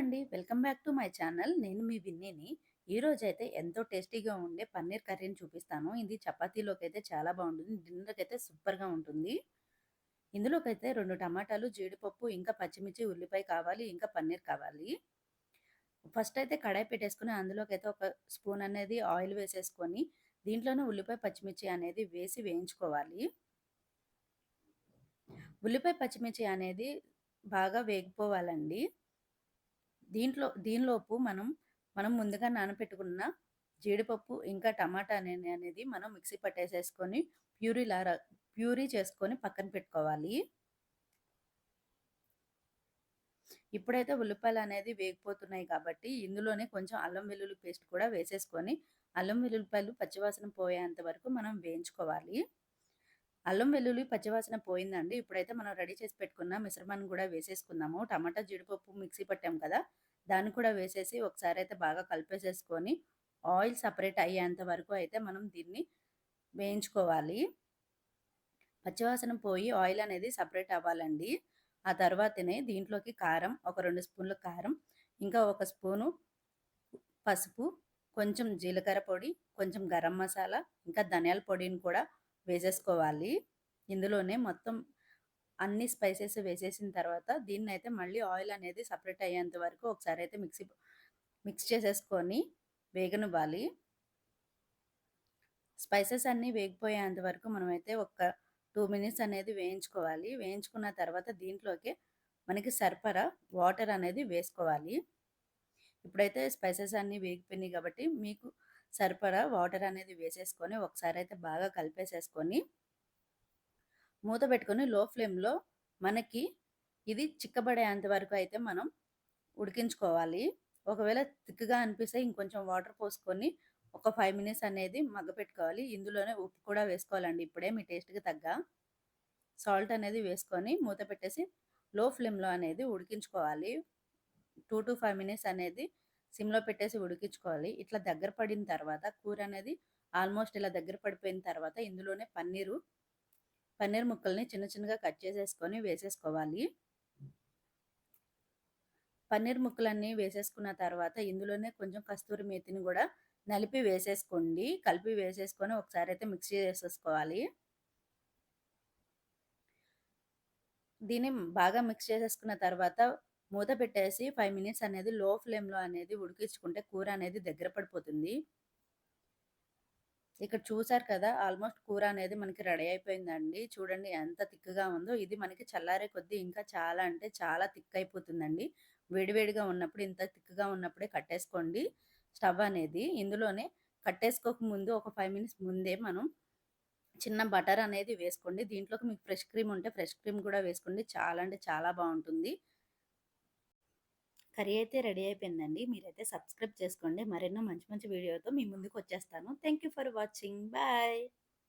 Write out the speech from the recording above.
అండి. Welcome back to my channel. నేను మీ విన్నీని. ఈరోజైతే ఎంతో టేస్టీగా ఉండే పన్నీర్ కర్రీని చూపిస్తాను. ఇది చపాతీలోకైతే చాలా బాగుంటుంది. డిన్నర్‌కైతే సూపర్‌గా ఉంటుంది. ఇందులోకైతే 2 టమాటాలు, జీడిపప్పు, ఇంకా పచ్చిమిర్చి, ఉల్లిపాయ కావాలి, ఇంకా పన్నీర్ కావాలి. ఫస్ట్ అయితే కడాయి పెట్టేసుకొని అందులోకైతే ఒక స్పూన్ అనేది ఆయిల్ వేసేసుకొని దీంట్లోనే ఉల్లిపాయ, పచ్చిమిర్చి అనేది వేసి వేయించుకోవాలి. ఉల్లిపాయ, పచ్చిమిర్చి అనేది బాగా వేగిపోవాలండి. దీనిలోపు మనం ముందుగా నానబెట్టుకున్న జీడిపప్పు, ఇంకా టమాటా అనేది మనం మిక్సీ పట్టేసేసుకొని ప్యూరీ చేసుకొని పక్కన పెట్టుకోవాలి. ఇప్పుడైతే ఉల్లిపాయలనేది వేగిపోతున్నాయి కాబట్టి ఇందులోనే కొంచెం అల్లం వెల్లుల్లి పేస్ట్ కూడా వేసేసుకొని అల్లం వెల్లుల్లిపాయలు పచ్చివాసన పోయేంత వరకు మనం వేయించుకోవాలి. అల్లం వెల్లుల్లి పచ్చివాసన పోయిందండి. ఇప్పుడైతే మనం రెడీ చేసి పెట్టుకున్న మిశ్రమాన్ని కూడా వేసేసుకుందాము. టమాటా, జీడిపప్పు మిక్సీ పట్టాం కదా! దాన్ని కూడా వేసేసి ఒకసారి అయితే బాగా కలిపేసేసుకొని ఆయిల్ సెపరేట్ అయ్యేంత వరకు అయితే మనం దీన్ని వేయించుకోవాలి. పచ్చివాసన పోయి ఆయిల్ అనేది సెపరేట్ అవ్వాలండి. ఆ తర్వాతనే దీంట్లోకి కారం, ఒక 2 స్పూన్ల కారం, ఇంకా ఒక స్పూను పసుపు, కొంచెం జీలకర్ర పొడి, కొంచెం గరం మసాలా, ఇంకా ధనియాల పొడిని కూడా వేసేసుకోవాలి. ఇందులోనే మొత్తం అన్ని స్పైసెస్ వేసేసిన తర్వాత దీన్నైతే మళ్ళీ ఆయిల్ అనేది సెపరేట్ అయ్యేంత వరకు ఒకసారి అయితే మిక్స్ చేసేసుకొని వేగనివ్వాలి. స్పైసెస్ అన్నీ వేగిపోయేంత వరకు మనమైతే ఒక 2 మినిట్స్ అనేది వేయించుకోవాలి. వేయించుకున్న తర్వాత దీంట్లోకి మనకి సరిపడా వాటర్ అనేది వేసుకోవాలి. ఇప్పుడైతే స్పైసెస్ అన్నీ వేగిపోయినాయి కాబట్టి మీకు సరిపడా వాటర్ అనేది వేసేసుకొని ఒకసారి అయితే బాగా కలిపేసేసుకొని మూత పెట్టుకొని లో ఫ్లేమ్‌లో మనకి ఇది చిక్కబడేంత వరకు అయితే మనం ఉడికించుకోవాలి. ఒకవేళ థిక్‌గా అనిపిస్తే ఇంకొంచెం వాటర్ పోసుకొని ఒక 5 మినిట్స్ అనేది మగ్గపెట్టుకోవాలి. ఇందులోనే ఉప్పు కూడా వేసుకోవాలండి. ఇప్పుడే మీ టేస్ట్‌కి తగ్గ సాల్ట్ అనేది వేసుకొని మూత పెట్టేసి లో ఫ్లేమ్‌లో అనేది ఉడికించుకోవాలి. 2-5 మినిట్స్ అనేది సిమ్‌లో పెట్టేసి ఉడికించుకోవాలి. ఇట్లా దగ్గర పడిన తర్వాత కూర అనేది ఆల్మోస్ట్ ఇలా దగ్గర పడిపోయిన తర్వాత ఇందులోనే పన్నీర్ ముక్కల్ని చిన్న చిన్నగా కట్ చేసేసుకొని వేసేసుకోవాలి. పన్నీర్ ముక్కలన్నీ వేసేసుకున్న తర్వాత ఇందులోనే కొంచెం కస్తూరి మేతిని కూడా నలిపి వేసేసుకోండి. కలిపి వేసేసుకొని ఒకసారి అయితే మిక్స్ చేసేసుకోవాలి. దీన్ని బాగా మిక్స్ చేసేసుకున్న తర్వాత మూత పెట్టేసి 5 మినిట్స్ అనేది లో ఫ్లేమ్‌లో అనేది ఉడికించుకుంటే కూర అనేది దగ్గర పడిపోతుంది. ఇక్కడ చూసారు కదా! ఆల్మోస్ట్ కూర అనేది మనకి రెడీ అయిపోయిందండి. చూడండి ఎంత థిక్‌గా ఉందో. ఇది మనకి చల్లారే కొద్దీ ఇంకా చాలా అంటే చాలా థిక్ అయిపోతుందండి. వేడివేడిగా ఉన్నప్పుడు ఇంత థిక్‌గా ఉన్నప్పుడే కట్టేసుకోండి స్టవ్ అనేది. ఇందులోనే కట్టేసుకోక ముందు ఒక 5 మినిట్స్ ముందే మనం చిన్న బటర్ అనేది వేసుకోండి. దీంట్లోకి మీకు ఫ్రెష్ క్రీమ్ ఉంటే ఫ్రెష్ క్రీమ్ కూడా వేసుకోండి. చాలా అంటే చాలా బావుంటుంది. కర్రీ అయితే రెడీ అయిపోయిందండి. మీరైతే సబ్స్క్రైబ్ చేసుకోండి. మరెన్నో మంచి మంచి వీడియోతో మీ ముందుకు వచ్చేస్తాను. Thank you for watching. Bye.